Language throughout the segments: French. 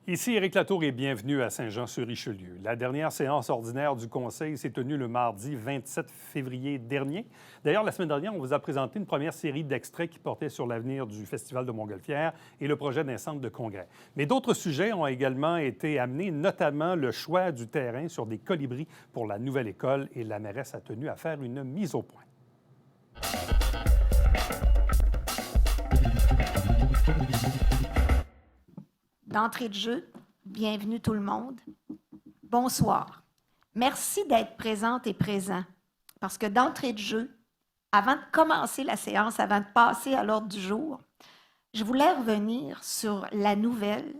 Ici Éric Latour et bienvenue à Saint-Jean-sur-Richelieu. La dernière séance ordinaire du Conseil s'est tenue le mardi 27 février dernier. D'ailleurs, la semaine dernière, on vous a présenté une première série d'extraits qui portaient sur l'avenir du Festival de Montgolfière et le projet d'un centre de congrès. Mais d'autres sujets ont également été amenés, notamment le choix du terrain sur des colibris pour la nouvelle école, et la mairesse a tenu à faire une mise au point. D'entrée de jeu, bienvenue tout le monde. Bonsoir. Merci d'être présente et présent. Parce que d'entrée de jeu, avant de commencer la séance, avant de passer à l'ordre du jour, je voulais revenir sur la nouvelle,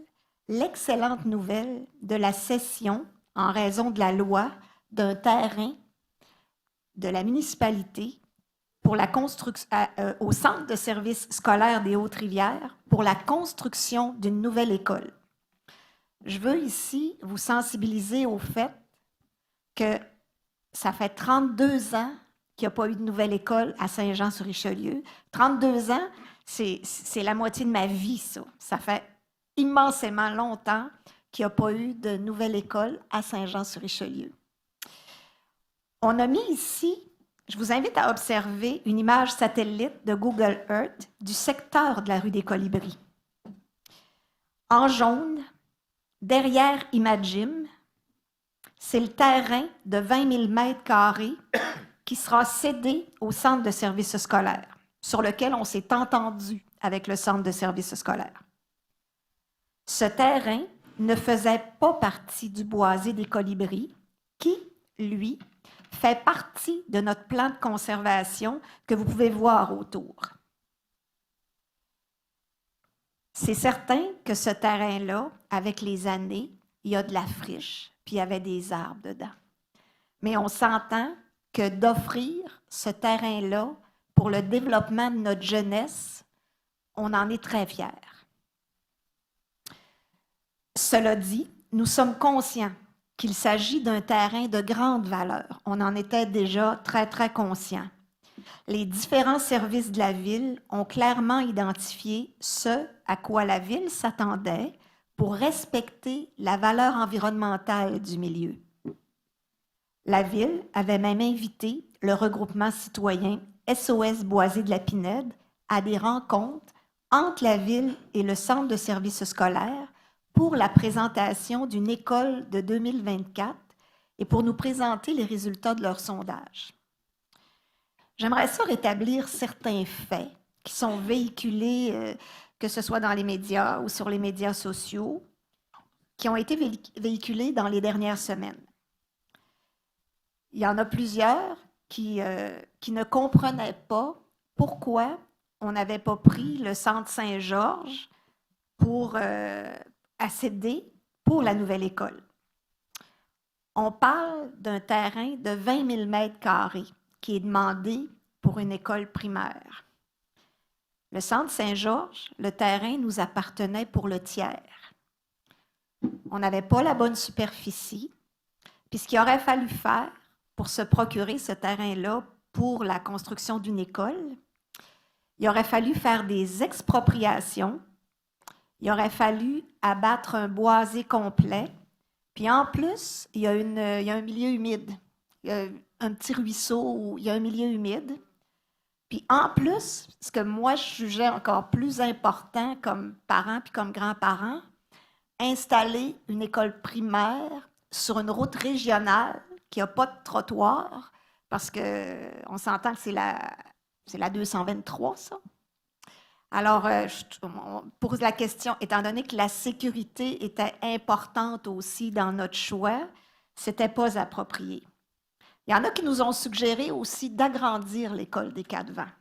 l'excellente nouvelle de la cession, en raison de la loi, d'un terrain de la municipalité pour la au Centre de services scolaires des Hautes-Rivières pour la construction d'une nouvelle école. Je veux ici vous sensibiliser au fait que ça fait 32 ans qu'il n'y a pas eu de nouvelle école à Saint-Jean-sur-Richelieu. 32 ans, c'est la moitié de ma vie, ça. Ça fait immensément longtemps qu'il n'y a pas eu de nouvelle école à Saint-Jean-sur-Richelieu. On a mis ici, je vous invite à observer une image satellite de Google Earth du secteur de la rue des Colibris. En jaune, derrière Imagim, c'est le terrain de 20 000 mètres carrés qui sera cédé au centre de services scolaires, sur lequel on s'est entendu avec le centre de services scolaires. Ce terrain ne faisait pas partie du boisé des Colibris, qui, lui, fait partie de notre plan de conservation que vous pouvez voir autour. C'est certain que ce terrain-là, avec les années, il y a de la friche, puis il y avait des arbres dedans. Mais on s'entend que d'offrir ce terrain-là pour le développement de notre jeunesse, on en est très fiers. Cela dit, nous sommes conscients qu'il s'agit d'un terrain de grande valeur. On en était déjà très, très conscients. Les différents services de la Ville ont clairement identifié ce à quoi la Ville s'attendait pour respecter la valeur environnementale du milieu. La Ville avait même invité le regroupement citoyen SOS Boisé de la Pinède à des rencontres entre la Ville et le Centre de services scolaires pour la présentation d'une école de 2024 et pour nous présenter les résultats de leur sondage. J'aimerais ça rétablir certains faits qui sont véhiculés, que ce soit dans les médias ou sur les médias sociaux, qui ont été véhiculés dans les dernières semaines. Il y en a plusieurs qui ne comprenaient pas pourquoi on n'avait pas pris le centre Saint-Georges pour céder pour la nouvelle école. On parle d'un terrain de 20 000 mètres carrés qui est demandé pour une école primaire. Le centre Saint-Georges, le terrain nous appartenait pour le tiers. On n'avait pas la bonne superficie, puis ce qu'il aurait fallu faire pour se procurer ce terrain-là pour la construction d'une école, il aurait fallu faire des expropriations, il aurait fallu abattre un boisé complet, puis en plus, il y a un milieu humide. Il y a un petit ruisseau où il y a un milieu humide. Puis en plus, ce que moi je jugeais encore plus important comme parent puis comme grand-parent, installer une école primaire sur une route régionale qui n'a pas de trottoir, parce qu'on s'entend que c'est la 223, ça. Alors, on pose la question, étant donné que la sécurité était importante aussi dans notre choix, ce n'était pas approprié. Il y en a qui nous ont suggéré aussi d'agrandir l'école des Quatre-Vents.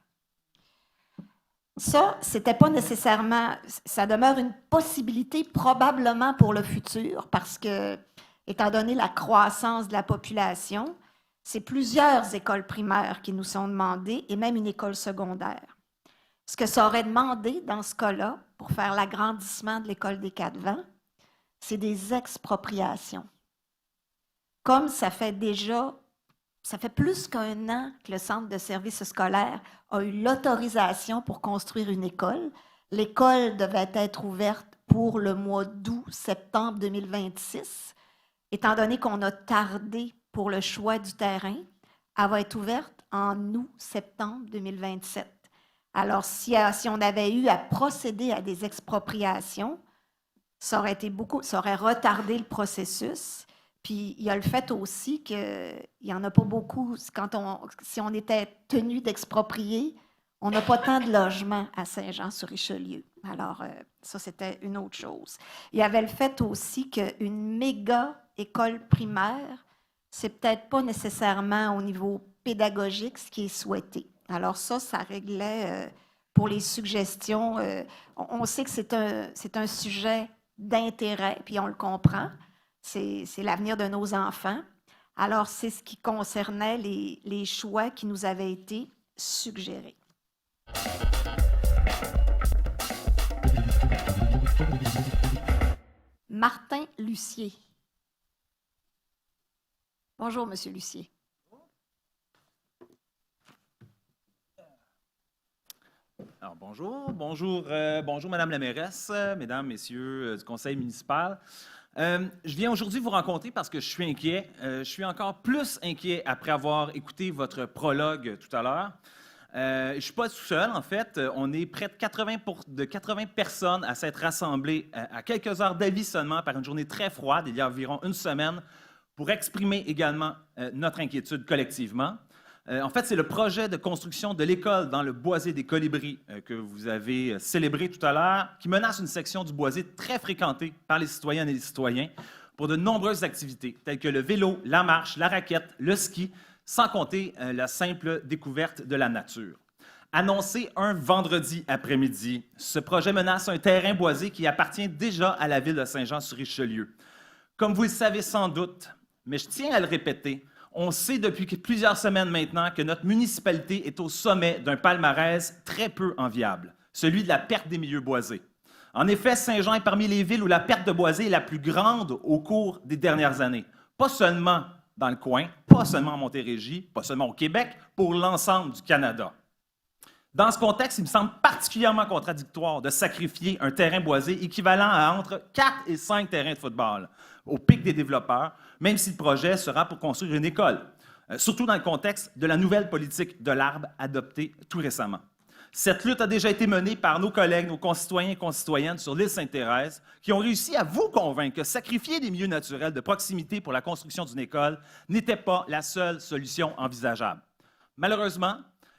Ça, c'était pas nécessairement, ça demeure une possibilité probablement pour le futur, parce que, étant donné la croissance de la population, c'est plusieurs écoles primaires qui nous sont demandées, et même une école secondaire. Ce que ça aurait demandé dans ce cas-là, pour faire l'agrandissement de l'école des Quatre-Vents, c'est des expropriations. Comme ça fait plus qu'1 an que le centre de services scolaires a eu l'autorisation pour construire une école. L'école devait être ouverte pour le mois d'août-septembre 2026. Étant donné qu'on a tardé pour le choix du terrain, elle va être ouverte en août-septembre 2027. Alors, si on avait eu à procéder à des expropriations, ça aurait retardé le processus. Puis, il y a le fait aussi qu'il n'y en a pas beaucoup. Si on était tenu d'exproprier, on n'a pas tant de logements à Saint-Jean-sur-Richelieu. Alors, ça, c'était une autre chose. Il y avait le fait aussi qu'une méga école primaire, c'est peut-être pas nécessairement au niveau pédagogique ce qui est souhaité. Alors ça réglait pour les suggestions. On sait que c'est un sujet d'intérêt, puis on le comprend. C'est l'avenir de nos enfants. Alors, c'est ce qui concernait les choix qui nous avaient été suggérés. Martin Lucier. Bonjour, Monsieur Lucier. Alors, bonjour, Madame la mairesse, Mesdames, Messieurs du conseil municipal. Je viens aujourd'hui vous rencontrer parce que je suis inquiet. Je suis encore plus inquiet après avoir écouté votre prologue tout à l'heure. Je ne suis pas tout seul, en fait. On est près de 80 personnes à s'être rassemblées à quelques heures d'avis seulement par une journée très froide, il y a environ une semaine, pour exprimer également notre inquiétude collectivement. En fait, c'est le projet de construction de l'école dans le boisé des Colibris que vous avez célébré tout à l'heure, qui menace une section du boisé très fréquentée par les citoyennes et les citoyens pour de nombreuses activités, telles que le vélo, la marche, la raquette, le ski, sans compter la simple découverte de la nature. Annoncé un vendredi après-midi, ce projet menace un terrain boisé qui appartient déjà à la ville de Saint-Jean-sur-Richelieu. Comme vous le savez sans doute, mais je tiens à le répéter, on sait depuis plusieurs semaines maintenant que notre municipalité est au sommet d'un palmarès très peu enviable, celui de la perte des milieux boisés. En effet, Saint-Jean est parmi les villes où la perte de boisé est la plus grande au cours des dernières années. Pas seulement dans le coin, pas seulement en Montérégie, pas seulement au Québec, pour l'ensemble du Canada. Dans ce contexte, il me semble particulièrement contradictoire de sacrifier un terrain boisé équivalent à entre 4 et 5 terrains de football au pic des développeurs, même si le projet sera pour construire une école, surtout dans le contexte de la nouvelle politique de l'arbre adoptée tout récemment. Cette lutte a déjà été menée par nos collègues, nos concitoyens et concitoyennes sur l'île Sainte-Thérèse, qui ont réussi à vous convaincre que sacrifier des milieux naturels de proximité pour la construction d'une école n'était pas la seule solution envisageable. Malheureusement,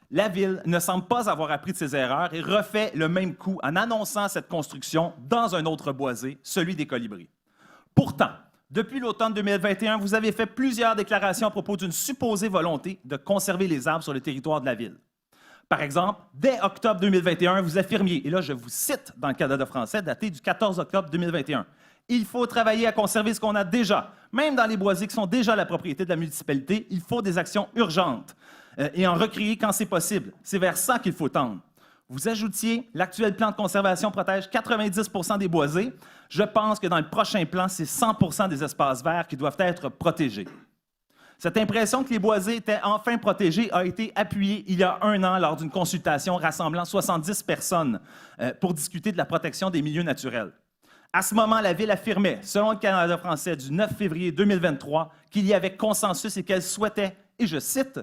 la Ville ne semble pas avoir appris de ses erreurs et refait le même coup en annonçant cette construction dans un autre boisé, celui des Colibris. Pourtant, depuis l'automne 2021, vous avez fait plusieurs déclarations à propos d'une supposée volonté de conserver les arbres sur le territoire de la Ville. Par exemple, dès octobre 2021, vous affirmiez, et là je vous cite dans le Canada français daté du 14 octobre 2021, « Il faut travailler à conserver ce qu'on a déjà. Même dans les boisés qui sont déjà la propriété de la municipalité, il faut des actions urgentes et en recréer quand c'est possible. C'est vers ça qu'il faut tendre. » Vous ajoutiez, l'actuel plan de conservation protège 90 % des boisés. Je pense que dans le prochain plan, c'est 100 % des espaces verts qui doivent être protégés. Cette impression que les boisés étaient enfin protégés a été appuyée il y a un an lors d'une consultation rassemblant 70 personnes pour discuter de la protection des milieux naturels. À ce moment, la Ville affirmait, selon le Canada français du 9 février 2023, qu'il y avait consensus et qu'elle souhaitait, et je cite,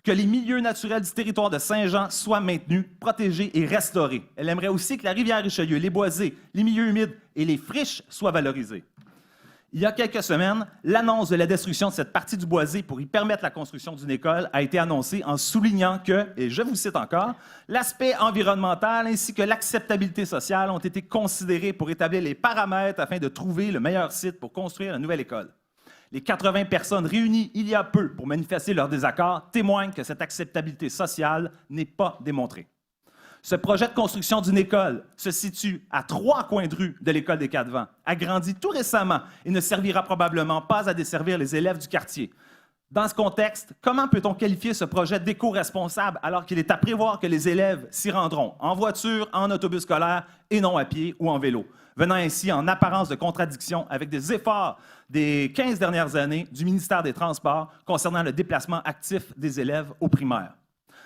que les milieux naturels du territoire de Saint-Jean soient maintenus, protégés et restaurés. Elle aimerait aussi que la rivière Richelieu, les boisés, les milieux humides et les friches soient valorisés. Il y a quelques semaines, l'annonce de la destruction de cette partie du boisé pour y permettre la construction d'une école a été annoncée en soulignant que, et je vous cite encore, l'aspect environnemental ainsi que l'acceptabilité sociale ont été considérés pour établir les paramètres afin de trouver le meilleur site pour construire la nouvelle école. Les 80 personnes réunies il y a peu pour manifester leur désaccord témoignent que cette acceptabilité sociale n'est pas démontrée. Ce projet de construction d'une école se situe à 3 coins de rue de l'école des Quatre-Vents, agrandi tout récemment et ne servira probablement pas à desservir les élèves du quartier. Dans ce contexte, comment peut-on qualifier ce projet d'éco-responsable alors qu'il est à prévoir que les élèves s'y rendront en voiture, en autobus scolaire et non à pied ou en vélo, venant ainsi en apparence de contradiction avec des efforts des 15 dernières années du ministère des Transports concernant le déplacement actif des élèves au primaire.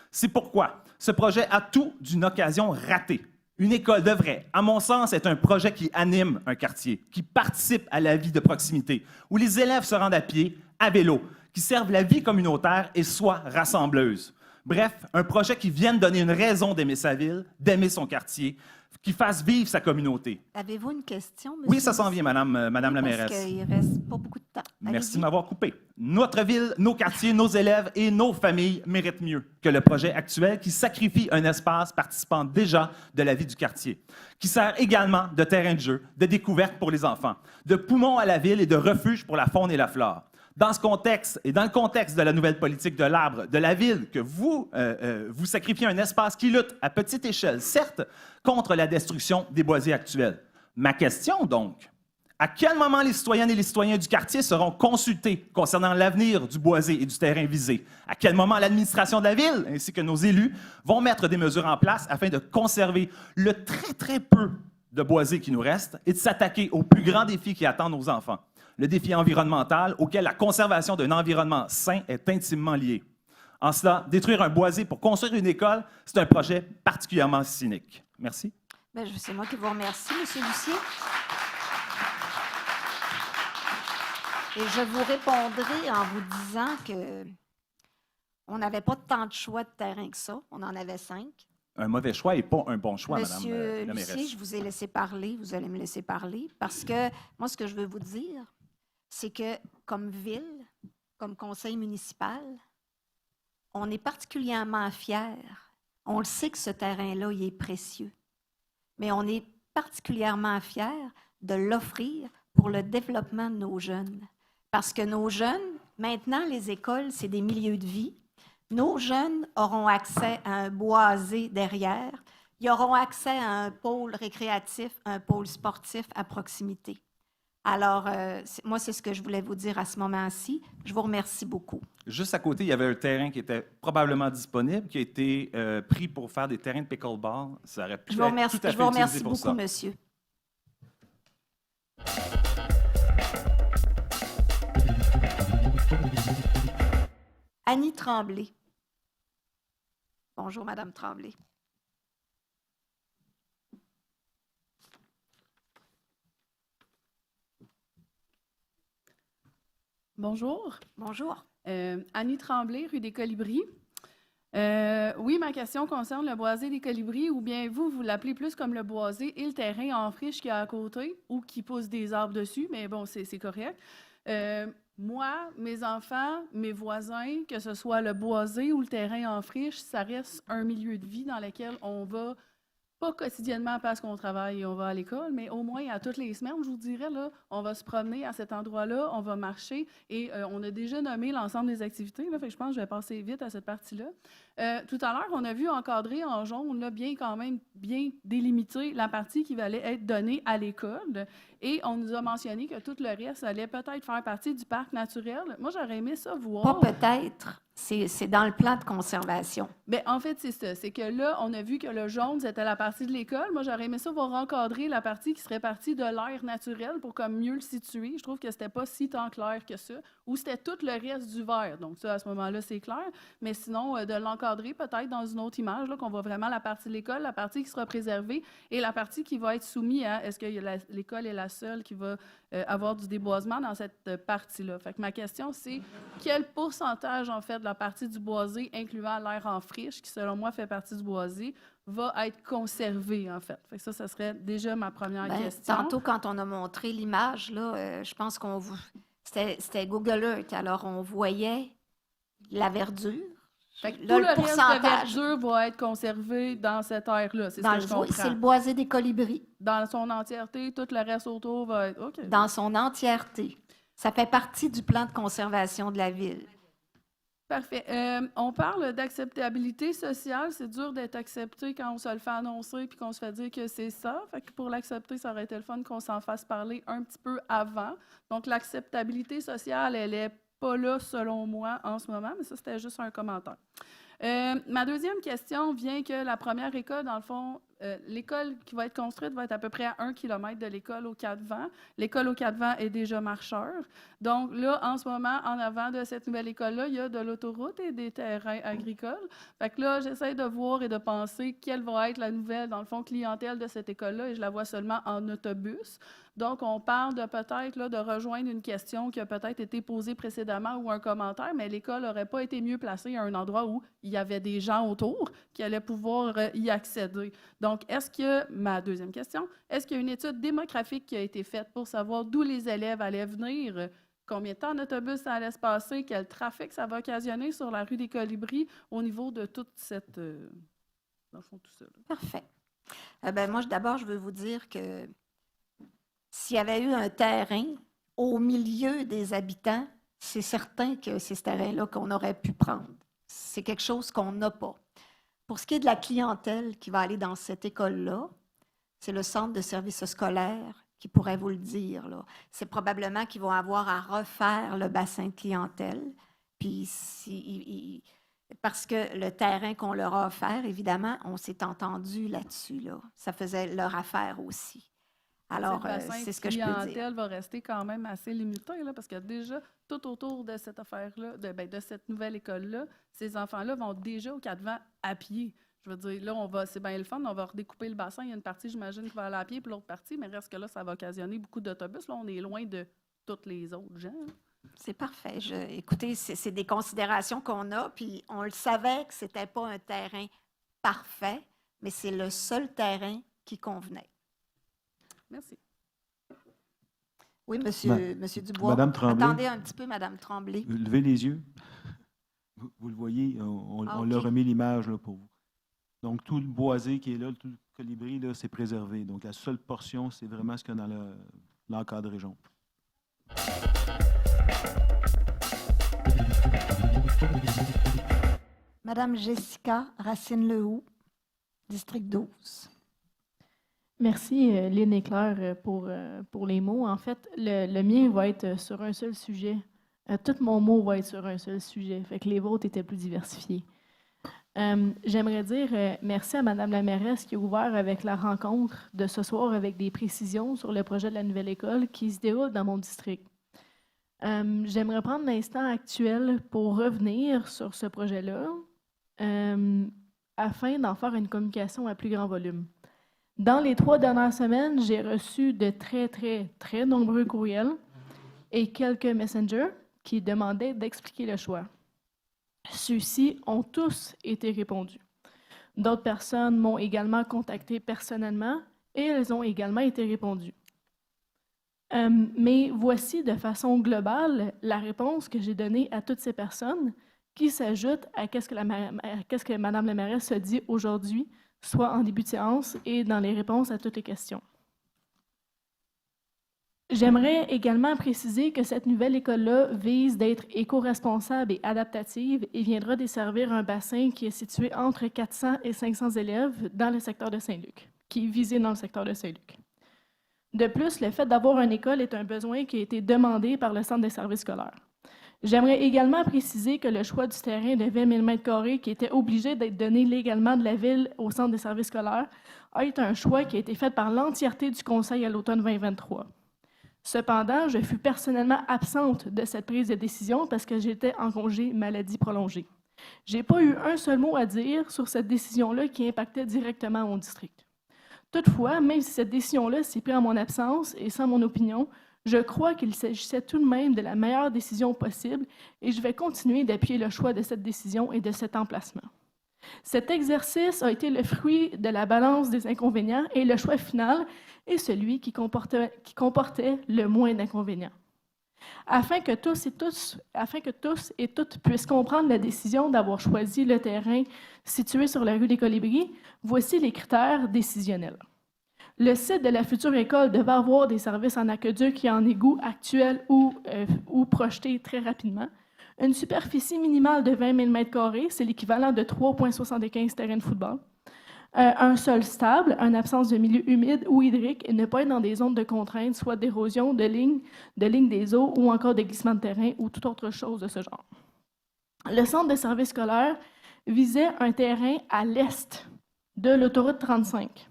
C'est pourquoi ce projet a tout d'une occasion ratée. Une école devrait, à mon sens, être un projet qui anime un quartier, qui participe à la vie de proximité, où les élèves se rendent à pied, à vélo, qui servent la vie communautaire et soient rassembleuses. Bref, un projet qui vienne donner une raison d'aimer sa ville, d'aimer son quartier, qui fasse vivre sa communauté. Avez-vous une question, monsieur? Oui, ça s'en vient, madame la mairesse. Parce qu'il ne reste pas beaucoup de temps. Merci Allez-y. de m'avoir coupé. Notre ville, nos quartiers, nos élèves et nos familles méritent mieux que le projet actuel qui sacrifie un espace participant déjà de la vie du quartier, qui sert également de terrain de jeu, de découverte pour les enfants, de poumon à la ville et de refuge pour la faune et la flore. Dans ce contexte et dans le contexte de la nouvelle politique de l'arbre de la ville, que vous sacrifiez un espace qui lutte à petite échelle, certes, contre la destruction des boisiers actuels. Ma question, donc, à quel moment les citoyennes et les citoyens du quartier seront consultés concernant l'avenir du boisé et du terrain visé? À quel moment l'administration de la ville, ainsi que nos élus, vont mettre des mesures en place afin de conserver le très, très peu de boisé qui nous reste et de s'attaquer aux plus grands défis qui attendent nos enfants? Le défi environnemental auquel la conservation d'un environnement sain est intimement liée. En cela, détruire un boisé pour construire une école, c'est un projet particulièrement cynique. Merci. Bien, c'est moi qui vous remercie, M. Lucier. Et je vous répondrai en vous disant que on n'avait pas tant de choix de terrain que ça. On en avait 5. Un mauvais choix et pas un bon choix, Monsieur madame la Lucier, mairesse. je vous ai laissé parler. Vous allez me laisser parler. Parce que moi, ce que je veux vous dire, c'est que comme ville, comme conseil municipal, on est particulièrement fiers. On le sait que ce terrain-là, il est précieux. Mais on est particulièrement fiers de l'offrir pour le développement de nos jeunes. Parce que nos jeunes, maintenant, les écoles, c'est des milieux de vie. Nos jeunes auront accès à un boisé derrière. Ils auront accès à un pôle récréatif, un pôle sportif à proximité. Alors, moi, c'est ce que je voulais vous dire à ce moment-ci. Je vous remercie beaucoup. Juste à côté, il y avait un terrain qui était probablement disponible, qui a été pris pour faire des terrains de pickleball. Ça aurait pu Je vous être remercie, tout à je fait vous utilisé remercie pour beaucoup, ça. monsieur. Annie Tremblay. Bonjour, Madame Tremblay. Bonjour. Bonjour. Annie Tremblay, rue des Colibris. Oui, ma question concerne le boisé des Colibris, ou bien vous l'appelez plus comme le boisé et le terrain en friche qui est à côté, ou qui pousse des arbres dessus, mais bon, c'est correct. Moi, mes enfants, mes voisins, que ce soit le boisé ou le terrain en friche, ça reste un milieu de vie dans lequel on va, pas quotidiennement parce qu'on travaille et on va à l'école, mais au moins à toutes les semaines, je vous dirais, là, on va se promener à cet endroit-là, on va marcher et on a déjà nommé l'ensemble des activités, là, fait que je pense que je vais passer vite à cette partie-là. Tout à l'heure, on a vu encadrer en jaune, là, bien délimiter la partie qui allait être donnée à l'école. Et on nous a mentionné que tout le reste allait peut-être faire partie du parc naturel. Moi, j'aurais aimé ça voir. Pas peut-être. C'est dans le plan de conservation. Bien, en fait, c'est ça. C'est que là, on a vu que le jaune, c'était la partie de l'école. Moi, j'aurais aimé ça voir encadrer la partie qui serait partie de l'air naturel pour comme mieux le situer. Je trouve que c'était pas si tant clair que ça. Ou c'était tout le reste du vert. Donc ça, à ce moment-là, c'est clair. Mais sinon, de l'encadrer peut-être dans une autre image, là, qu'on voit vraiment la partie de l'école, la partie qui sera préservée et la partie qui va être soumise à est-ce que l'école est la seule qui va avoir du déboisement dans cette partie-là. Fait que ma question, c'est quel pourcentage, en fait, de la partie du boisé, incluant l'air en friche, qui, selon moi, fait partie du boisé, va être conservé, en fait. Fait que ça serait déjà ma première question. Tantôt, quand on a montré l'image, là, je pense qu'on c'était Google Earth. Alors, on voyait la verdure. Fait que Là, tout le reste de pourcentage verdure va être conservé dans cette aire-là. C'est ce que je comprends. c'est le boisé des colibris, Dans son entièreté, tout le reste autour va être... OK. dans son entièreté. Ça fait partie du plan de conservation de la ville. Parfait. On parle d'acceptabilité sociale. C'est dur d'être accepté quand on se le fait annoncer puis qu'on se fait dire que c'est ça. Fait que pour l'accepter, ça aurait été le fun qu'on s'en fasse parler un petit peu avant. Donc, l'acceptabilité sociale, elle n'est pas là, selon moi, en ce moment, mais ça, c'était juste un commentaire. Ma deuxième question vient que la première école, dans le fond, l'école qui va être construite va être à peu près à 1 km de l'école aux Quatre Vents. L'école aux Quatre Vents est déjà marcheur. Donc là, en ce moment, en avant de cette nouvelle école-là, il y a de l'autoroute et des terrains agricoles. Fait que là, j'essaie de voir et de penser quelle va être la nouvelle, dans le fond, clientèle de cette école-là, et je la vois seulement en autobus. Donc, on parle de peut-être là, de rejoindre une question qui a peut-être été posée précédemment ou un commentaire, mais l'école n'aurait pas été mieux placée à un endroit où il y avait des gens autour qui allaient pouvoir y accéder. Donc, ma deuxième question, est-ce qu'il y a une étude démographique qui a été faite pour savoir d'où les élèves allaient venir, combien de temps en autobus ça allait se passer, quel trafic ça va occasionner sur la rue des Colibris au niveau de toute cette... dans le fond, tout ça. Parfait. Moi, d'abord, je veux vous dire que s'il y avait eu un terrain au milieu des habitants, c'est certain que c'est ce terrain-là qu'on aurait pu prendre. C'est quelque chose qu'on n'a pas. Pour ce qui est de la clientèle qui va aller dans cette école-là, c'est le centre de services scolaires qui pourrait vous le dire, là. C'est probablement qu'ils vont avoir à refaire le bassin de clientèle. Puis, parce que le terrain qu'on leur a offert, évidemment, on s'est entendu là-dessus, là. Ça faisait leur affaire aussi. Alors, c'est ce que je peux dire. Le clientèle va rester quand même assez limité, là, parce que déjà, tout autour de cette affaire-là, de cette nouvelle école-là, ces enfants-là vont déjà aux Quatre Vents à pied. Je veux dire, là, c'est bien le fun, on va redécouper le bassin. Il y a une partie, j'imagine, qui va aller à pied, puis l'autre partie, mais reste que là, ça va occasionner beaucoup d'autobus. Là, on est loin de tous les autres gens. C'est parfait. Écoutez, c'est des considérations qu'on a, puis on le savait que ce n'était pas un terrain parfait, mais c'est le seul terrain qui convenait. Merci. Oui, monsieur Dubois. Madame Tremblay. Attendez un petit peu, Madame Tremblay. Levez les yeux. Vous le voyez, on OK. a remis l'image là, pour vous. Donc, tout le boisé qui est là, tout le colibri, là, c'est préservé. Donc, la seule portion, c'est vraiment ce qu'il y a dans l'encadré jaune. Madame Jessica Racine-Lehoux, district 12. Merci, Lynn et Claire, pour les mots. En fait, le mien va être sur un seul sujet. Tout mon mot va être sur un seul sujet. Fait que les vôtres étaient plus diversifiés. J'aimerais dire merci à Mme la mairesse qui a ouvert avec la rencontre de ce soir avec des précisions sur le projet de la nouvelle école qui se déroule dans mon district. J'aimerais prendre l'instant actuel pour revenir sur ce projet-là afin d'en faire une communication à plus grand volume. Dans les 3 dernières semaines, j'ai reçu de très, très, très nombreux courriels et quelques messengers qui demandaient d'expliquer le choix. Ceux-ci ont tous été répondus. D'autres personnes m'ont également contacté personnellement et elles ont également été répondues. Mais voici de façon globale la réponse que j'ai donnée à toutes ces personnes qui s'ajoute à ce que Mme la mairesse a dit aujourd'hui, soit en début de séance et dans les réponses à toutes les questions. J'aimerais également préciser que cette nouvelle école-là vise d'être éco-responsable et adaptative et viendra desservir un bassin qui est situé entre 400 et 500 élèves dans le secteur de Saint-Luc, qui est visé dans le secteur de Saint-Luc. De plus, le fait d'avoir une école est un besoin qui a été demandé par le Centre des services scolaires. J'aimerais également préciser que le choix du terrain de 20 000 m² qui était obligé d'être donné légalement de la Ville au Centre des services scolaires a été un choix qui a été fait par l'entièreté du Conseil à l'automne 2023. Cependant, je fus personnellement absente de cette prise de décision parce que j'étais en congé maladie prolongée. Je n'ai pas eu un seul mot à dire sur cette décision-là qui impactait directement mon district. Toutefois, même si cette décision-là s'est prise en mon absence et sans mon opinion, je crois qu'il s'agissait tout de même de la meilleure décision possible et je vais continuer d'appuyer le choix de cette décision et de cet emplacement. Cet exercice a été le fruit de la balance des inconvénients et le choix final est celui qui comportait le moins d'inconvénients. Afin que tous et toutes puissent comprendre la décision d'avoir choisi le terrain situé sur la rue des Colibris, voici les critères décisionnels. Le site de la future école devait avoir des services en aqueduc et en égout actuels ou projetés très rapidement. Une superficie minimale de 20 000 m², c'est l'équivalent de 3,75 terrains de football. Un sol stable, une absence de milieu humide ou hydrique et ne pas être dans des zones de contrainte, soit d'érosion, de ligne des eaux ou encore de glissement de terrain ou toute autre chose de ce genre. Le centre de services scolaires visait un terrain à l'est de l'autoroute 35.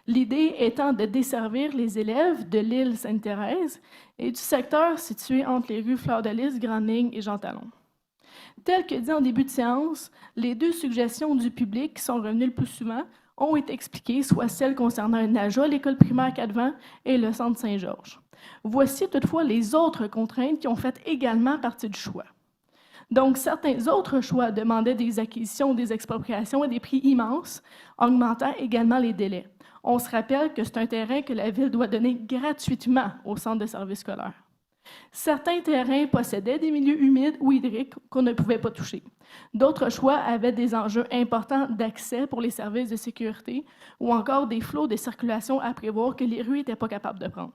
L'idée étant de desservir les élèves de l'île Sainte-Thérèse et du secteur situé entre les rues Fleur-de-Lys, Grande-Ligne et Jean-Talon. Tel que dit en début de séance, les 2 suggestions du public qui sont revenues le plus souvent ont été expliquées, soit celle concernant un ajout à l'école primaire Cadevant et le centre Saint-Georges. Voici toutefois les autres contraintes qui ont fait également partie du choix. Donc, certains autres choix demandaient des acquisitions, des expropriations et des prix immenses, augmentant également les délais. On se rappelle que c'est un terrain que la Ville doit donner gratuitement au centre de services scolaires. Certains terrains possédaient des milieux humides ou hydriques qu'on ne pouvait pas toucher. D'autres choix avaient des enjeux importants d'accès pour les services de sécurité ou encore des flots de circulation à prévoir que les rues n'étaient pas capables de prendre.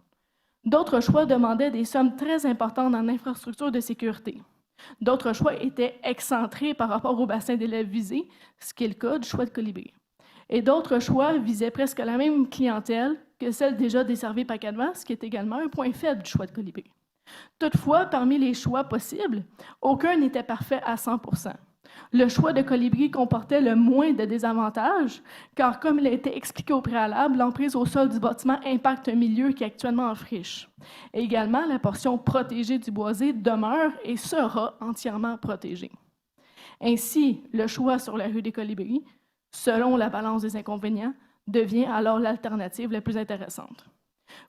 D'autres choix demandaient des sommes très importantes en infrastructures de sécurité. D'autres choix étaient excentrés par rapport au bassin d'élèves visés, ce qui est le cas du choix de Colibri. Et d'autres choix visaient presque la même clientèle que celle déjà desservie par Cadevant, ce qui est également un point faible du choix de Colibri. Toutefois, parmi les choix possibles, aucun n'était parfait à 100%. Le choix de Colibri comportait le moins de désavantages, car comme il a été expliqué au préalable, l'emprise au sol du bâtiment impacte un milieu qui est actuellement en friche. Et également, la portion protégée du boisé demeure et sera entièrement protégée. Ainsi, le choix sur la rue des Colibris, selon la balance des inconvénients, devient alors l'alternative la plus intéressante.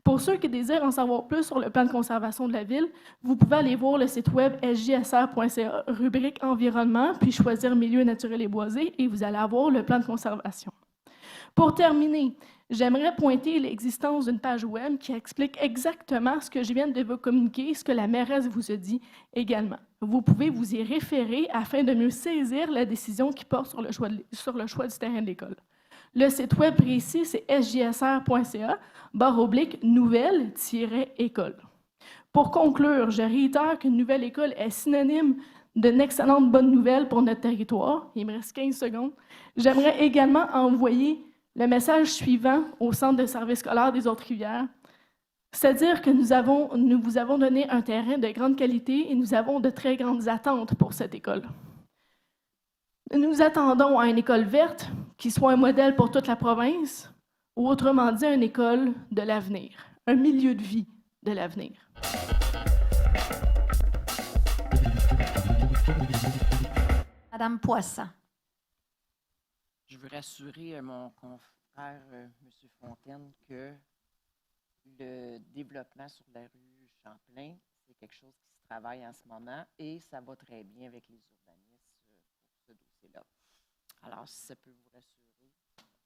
Pour ceux qui désirent en savoir plus sur le plan de conservation de la Ville, vous pouvez aller voir le site web sjsr.ca, rubrique Environnement, puis choisir Milieux naturels et boisés, et vous allez avoir le plan de conservation. Pour terminer, j'aimerais pointer l'existence d'une page web qui explique exactement ce que je viens de vous communiquer, ce que la mairesse vous a dit également. Vous pouvez vous y référer afin de mieux saisir la décision qui porte sur le choix du terrain de l'école. Le site web précis, c'est sjsr.ca/nouvelle-école. Pour conclure, je réitère qu'une nouvelle école est synonyme d'une excellente bonne nouvelle pour notre territoire. Il me reste 15 secondes. J'aimerais également envoyer le message suivant au Centre de services scolaires des Hautes-Rivières, c'est-à-dire que nous vous avons donné un terrain de grande qualité et nous avons de très grandes attentes pour cette école. Nous attendons à une école verte qui soit un modèle pour toute la province, ou autrement dit, une école de l'avenir, un milieu de vie de l'avenir. Madame Poisson. Je veux rassurer mon confrère, M. Fontaine, que le développement sur la rue Champlain, c'est quelque chose qui se travaille en ce moment et ça va très bien avec les urbanistes pour ce dossier-là. Alors, si ça peut vous rassurer,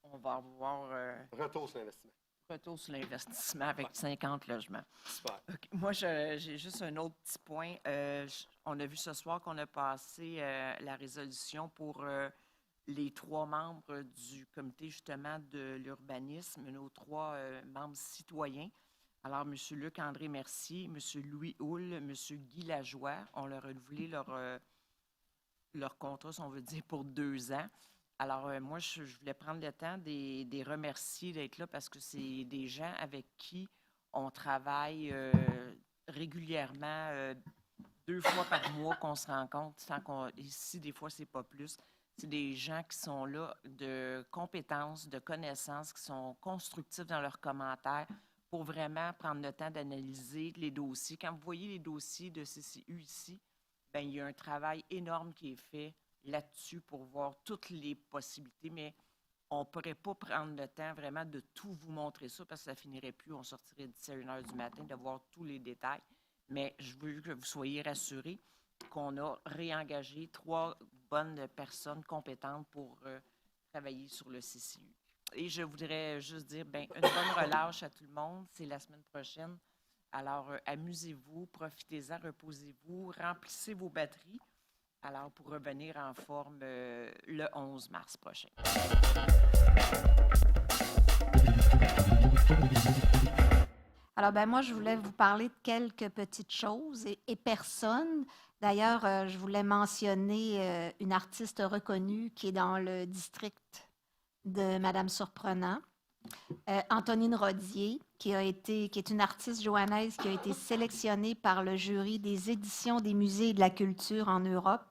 on va avoir... Retour sur l'investissement. Retour sur l'investissement avec 50 logements. Super. Okay. Moi, j'ai juste un autre petit point. On a vu ce soir qu'on a passé la résolution pour les 3 membres du comité, justement, de l'urbanisme, nos 3 membres citoyens. Alors, M. Luc-André Mercier, M. Louis Houle, M. Guy Lajoie, on leur a renouvelé leur contrat, si on veut dire, pour 2 ans. Alors, moi, je voulais prendre le temps des remercier d'être là parce que c'est des gens avec qui on travaille régulièrement, 2 fois par mois qu'on se rencontre. Ici, des fois, c'est pas plus. C'est des gens qui sont là de compétences, de connaissances, qui sont constructifs dans leurs commentaires pour vraiment prendre le temps d'analyser les dossiers. Quand vous voyez les dossiers de CCU ici, bien, il y a un travail énorme qui est fait là-dessus pour voir toutes les possibilités, mais on ne pourrait pas prendre le temps vraiment de tout vous montrer ça parce que ça ne finirait plus. On sortirait d'ici à 1h du matin de voir tous les détails. Mais je veux que vous soyez rassurés qu'on a réengagé 3 bonnes personnes compétentes pour travailler sur le CCU. Et je voudrais juste dire, bien, une bonne relâche à tout le monde. C'est la semaine prochaine. Alors, amusez-vous, profitez-en, reposez-vous, remplissez vos batteries. Alors, pour revenir en forme le 11 mars prochain. Alors, moi, je voulais vous parler de quelques petites choses et personnes. D'ailleurs, je voulais mentionner une artiste reconnue qui est dans le district de Madame Surprenant, Antonine Rodier, qui est une artiste johannaise qui a été sélectionnée par le jury des éditions des musées et de la culture en Europe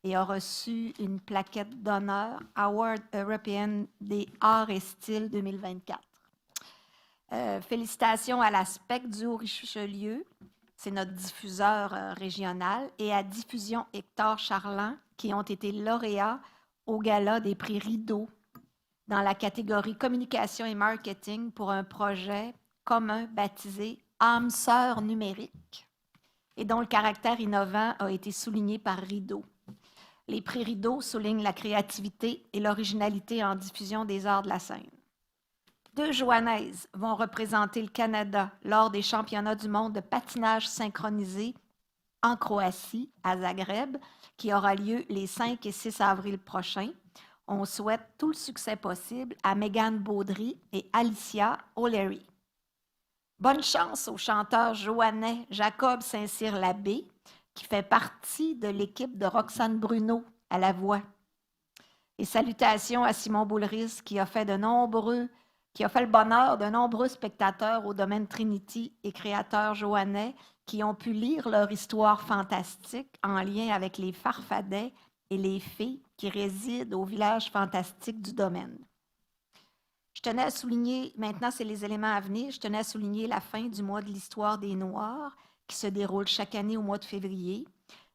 et a reçu une plaquette d'honneur Award European des Arts et Styles 2024. Félicitations à la SPEC du Haut-Richelieu, c'est notre diffuseur régional, et à Diffusion Hector Charland, qui ont été lauréats au Gala des prix Rideau dans la catégorie Communication et Marketing pour un projet commun baptisé Âme sœur numérique et dont le caractère innovant a été souligné par Rideau. Les prix Rideau soulignent la créativité et l'originalité en diffusion des arts de la scène. 2 Jouanaises vont représenter le Canada lors des championnats du monde de patinage synchronisé en Croatie, à Zagreb, qui aura lieu les 5 et 6 avril prochains. On souhaite tout le succès possible à Mégane Baudry et Alicia O'Leary. Bonne chance au chanteur joannais Jacob Saint-Cyr-Labbé, qui fait partie de l'équipe de Roxane Bruno à la voix. Et salutations à Simon Boulris, qui a fait le bonheur de nombreux spectateurs au domaine Trinity et créateurs joannais qui ont pu lire leur histoire fantastique en lien avec les Farfadets et les fées qui résident au village fantastique du domaine. Je tenais à souligner, maintenant c'est les éléments à venir, je tenais à souligner la fin du mois de l'histoire des Noirs qui se déroule chaque année au mois de février.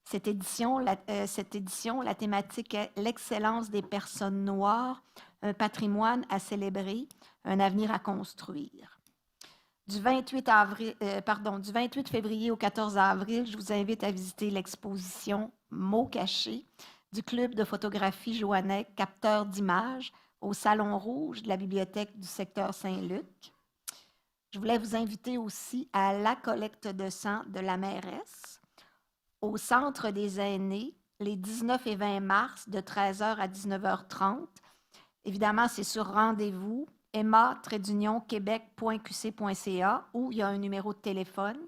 Cette édition, la thématique est l'excellence des personnes noires, un patrimoine à célébrer, un avenir à construire. Du 28 février au 14 avril, je vous invite à visiter l'exposition Mots cachés du Club de photographie joannais Capteur d'images au Salon Rouge de la Bibliothèque du secteur Saint-Luc. Je voulais vous inviter aussi à la collecte de sang de la mairesse au Centre des aînés les 19 et 20 mars de 13h à 19h30. Évidemment, c'est sur rendez-vous emma-québec.qc.ca où il y a un numéro de téléphone.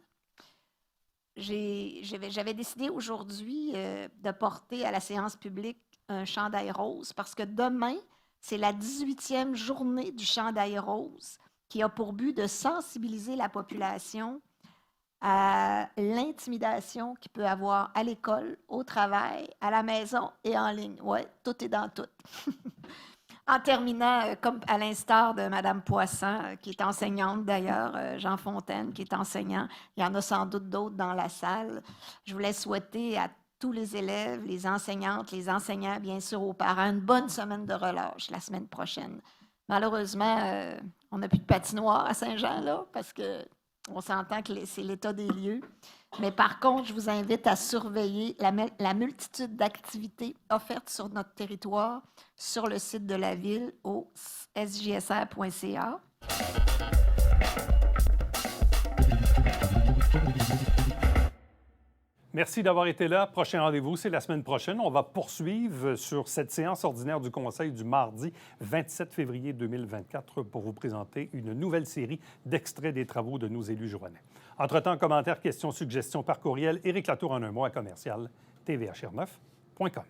J'avais décidé aujourd'hui de porter à la séance publique un chandail rose parce que demain, c'est la 18e journée du chandail rose qui a pour but de sensibiliser la population à l'intimidation qu'il peut avoir à l'école, au travail, à la maison et en ligne. Oui, tout est dans tout. En terminant, comme à l'instar de Mme Poisson, qui est enseignante d'ailleurs, Jean Fontaine, qui est enseignant, il y en a sans doute d'autres dans la salle, je voulais souhaiter à tous les élèves, les enseignantes, les enseignants, bien sûr aux parents, une bonne semaine de relâche la semaine prochaine. Malheureusement, on n'a plus de patinoire à Saint-Jean, là, parce qu'on s'entend que c'est l'état des lieux. Mais par contre, je vous invite à surveiller la multitude d'activités offertes sur notre territoire, sur le site de la Ville, au sjsr.ca. Merci d'avoir été là. Prochain rendez-vous, c'est la semaine prochaine. On va poursuivre sur cette séance ordinaire du Conseil du mardi 27 février 2024 pour vous présenter une nouvelle série d'extraits des travaux de nos élus joannais. Entre-temps, commentaires, questions, suggestions par courriel, Éric Latour en un mot à commercial tvhr9.com.